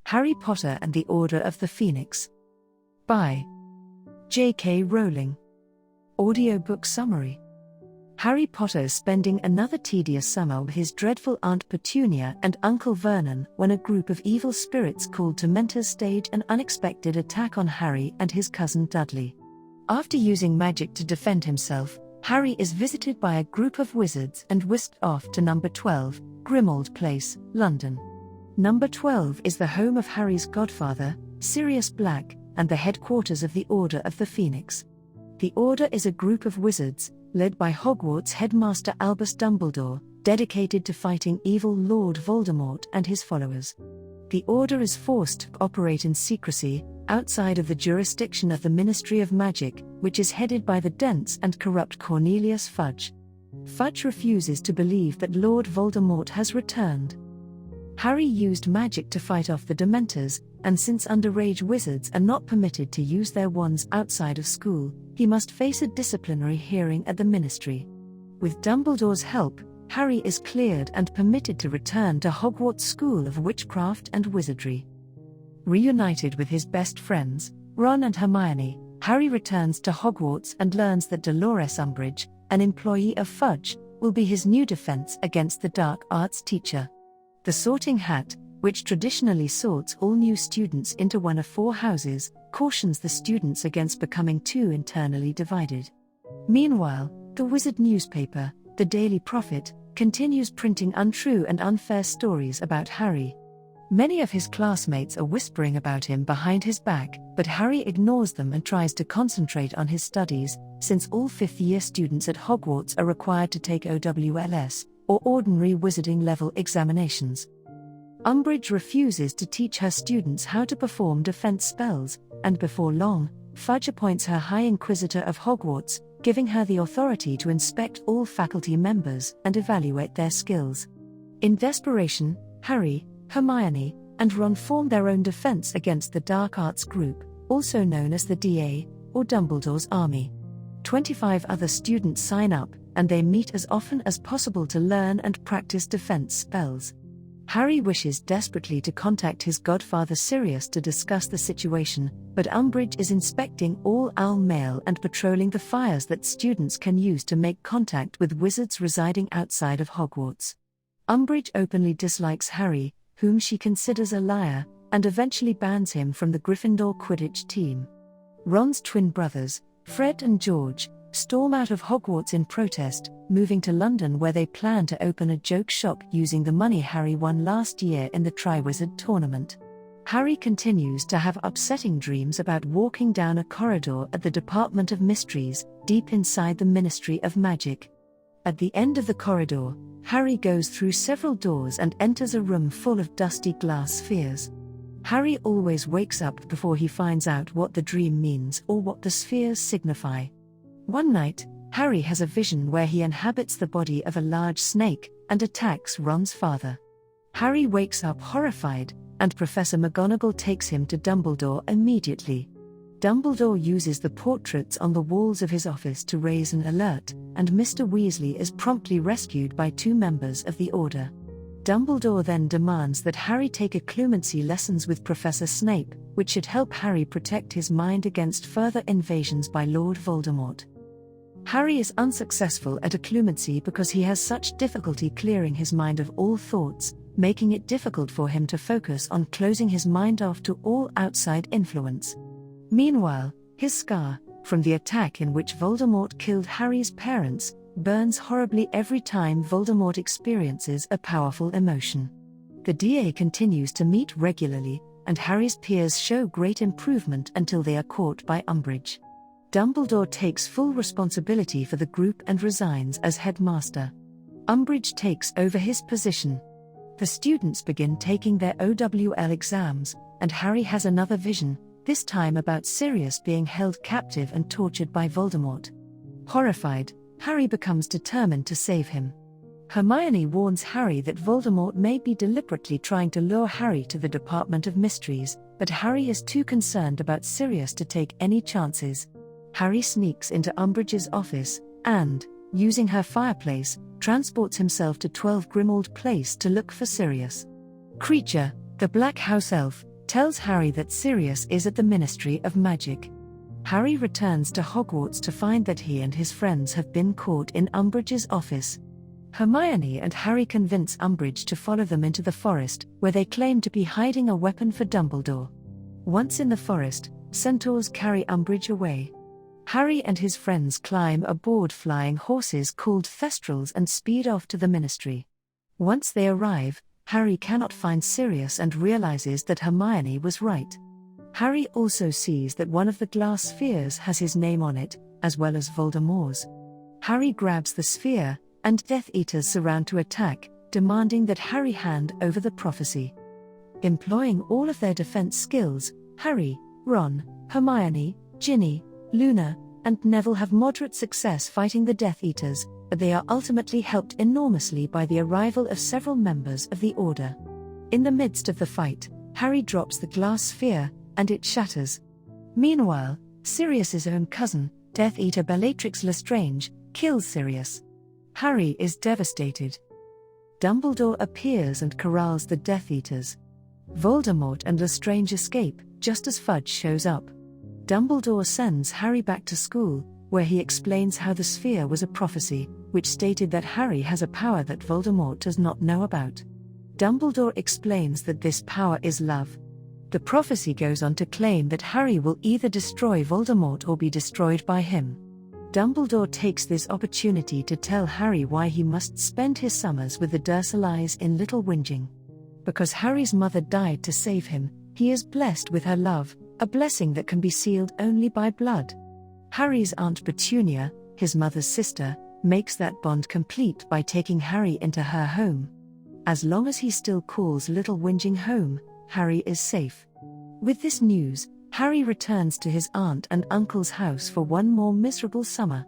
Harry Potter and the Order of the Phoenix. By J.K. Rowling. Audiobook summary. Harry Potter is spending another tedious summer with his dreadful Aunt Petunia and Uncle Vernon when a group of evil spirits called Dementors stage an unexpected attack on Harry and his cousin Dudley. After using magic to defend himself, Harry is visited by a group of wizards and whisked off to number 12, Grimmauld Place, London. Number 12 is the home of Harry's godfather, Sirius Black, and the headquarters of the Order of the Phoenix. The Order is a group of wizards, led by Hogwarts headmaster Albus Dumbledore, dedicated to fighting evil Lord Voldemort and his followers. The Order is forced to operate in secrecy, outside of the jurisdiction of the Ministry of Magic, which is headed by the dense and corrupt Cornelius Fudge. Fudge refuses to believe that Lord Voldemort has returned. Harry used magic to fight off the Dementors, and since underage wizards are not permitted to use their wands outside of school, he must face a disciplinary hearing at the Ministry. With Dumbledore's help, Harry is cleared and permitted to return to Hogwarts School of Witchcraft and Wizardry. Reunited with his best friends, Ron and Hermione, Harry returns to Hogwarts and learns that Dolores Umbridge, an employee of Fudge, will be his new defense against the dark arts teacher. The Sorting Hat, which traditionally sorts all new students into one of 4 houses, cautions the students against becoming too internally divided. Meanwhile, the wizard newspaper, the Daily Prophet, continues printing untrue and unfair stories about Harry. Many of his classmates are whispering about him behind his back, but Harry ignores them and tries to concentrate on his studies, since all 5th-year students at Hogwarts are required to take OWLS, or Ordinary Wizarding Level examinations. Umbridge refuses to teach her students how to perform defense spells, and before long, Fudge appoints her High Inquisitor of Hogwarts, giving her the authority to inspect all faculty members and evaluate their skills. In desperation, Harry, Hermione, and Ron form their own defense against the Dark Arts Group, also known as the DA, or Dumbledore's Army. 25 other students sign up, and they meet as often as possible to learn and practice defense spells. Harry wishes desperately to contact his godfather Sirius to discuss the situation, but Umbridge is inspecting all Owl Mail and patrolling the fires that students can use to make contact with wizards residing outside of Hogwarts. Umbridge openly dislikes Harry, whom she considers a liar, and eventually bans him from the Gryffindor Quidditch team. Ron's twin brothers, Fred and George, storm out of Hogwarts in protest, moving to London where they plan to open a joke shop using the money Harry won last year in the Triwizard Tournament. Harry continues to have upsetting dreams about walking down a corridor at the Department of Mysteries, deep inside the Ministry of Magic. At the end of the corridor, Harry goes through several doors and enters a room full of dusty glass spheres. Harry always wakes up before he finds out what the dream means or what the spheres signify. One night, Harry has a vision where he inhabits the body of a large snake and attacks Ron's father. Harry wakes up horrified, and Professor McGonagall takes him to Dumbledore immediately. Dumbledore uses the portraits on the walls of his office to raise an alert, and Mr. Weasley is promptly rescued by 2 members of the Order. Dumbledore then demands that Harry take occlumency lessons with Professor Snape, which should help Harry protect his mind against further invasions by Lord Voldemort. Harry is unsuccessful at occlumency because he has such difficulty clearing his mind of all thoughts, making it difficult for him to focus on closing his mind off to all outside influence. Meanwhile, his scar, from the attack in which Voldemort killed Harry's parents, burns horribly every time Voldemort experiences a powerful emotion. The DA continues to meet regularly, and Harry's peers show great improvement until they are caught by Umbridge. Dumbledore takes full responsibility for the group and resigns as headmaster. Umbridge takes over his position. The students begin taking their OWL exams, and Harry has another vision, this time about Sirius being held captive and tortured by Voldemort. Horrified, Harry becomes determined to save him. Hermione warns Harry that Voldemort may be deliberately trying to lure Harry to the Department of Mysteries, but Harry is too concerned about Sirius to take any chances. Harry sneaks into Umbridge's office, and, using her fireplace, transports himself to 12 Grimmauld Place to look for Sirius. Creature, the Black House Elf, tells Harry that Sirius is at the Ministry of Magic. Harry returns to Hogwarts to find that he and his friends have been caught in Umbridge's office. Hermione and Harry convince Umbridge to follow them into the forest, where they claim to be hiding a weapon for Dumbledore. Once in the forest, centaurs carry Umbridge away. Harry and his friends climb aboard flying horses called Thestrals and speed off to the Ministry. Once they arrive, Harry cannot find Sirius and realizes that Hermione was right. Harry also sees that one of the glass spheres has his name on it, as well as Voldemort's. Harry grabs the sphere, and Death Eaters surround to attack, demanding that Harry hand over the prophecy. Employing all of their defense skills, Harry, Ron, Hermione, Ginny, Luna, and Neville have moderate success fighting the Death Eaters, but they are ultimately helped enormously by the arrival of several members of the Order. In the midst of the fight, Harry drops the glass sphere, and it shatters. Meanwhile, Sirius's own cousin, Death Eater Bellatrix Lestrange, kills Sirius. Harry is devastated. Dumbledore appears and corrals the Death Eaters. Voldemort and Lestrange escape, just as Fudge shows up. Dumbledore sends Harry back to school, where he explains how the sphere was a prophecy, which stated that Harry has a power that Voldemort does not know about. Dumbledore explains that this power is love. The prophecy goes on to claim that Harry will either destroy Voldemort or be destroyed by him. Dumbledore takes this opportunity to tell Harry why he must spend his summers with the Dursleys in Little Whinging. Because Harry's mother died to save him, he is blessed with her love, a blessing that can be sealed only by blood. Harry's Aunt Petunia, his mother's sister, makes that bond complete by taking Harry into her home. As long as he still calls Little Whinging home, Harry is safe. With this news, Harry returns to his aunt and uncle's house for one more miserable summer.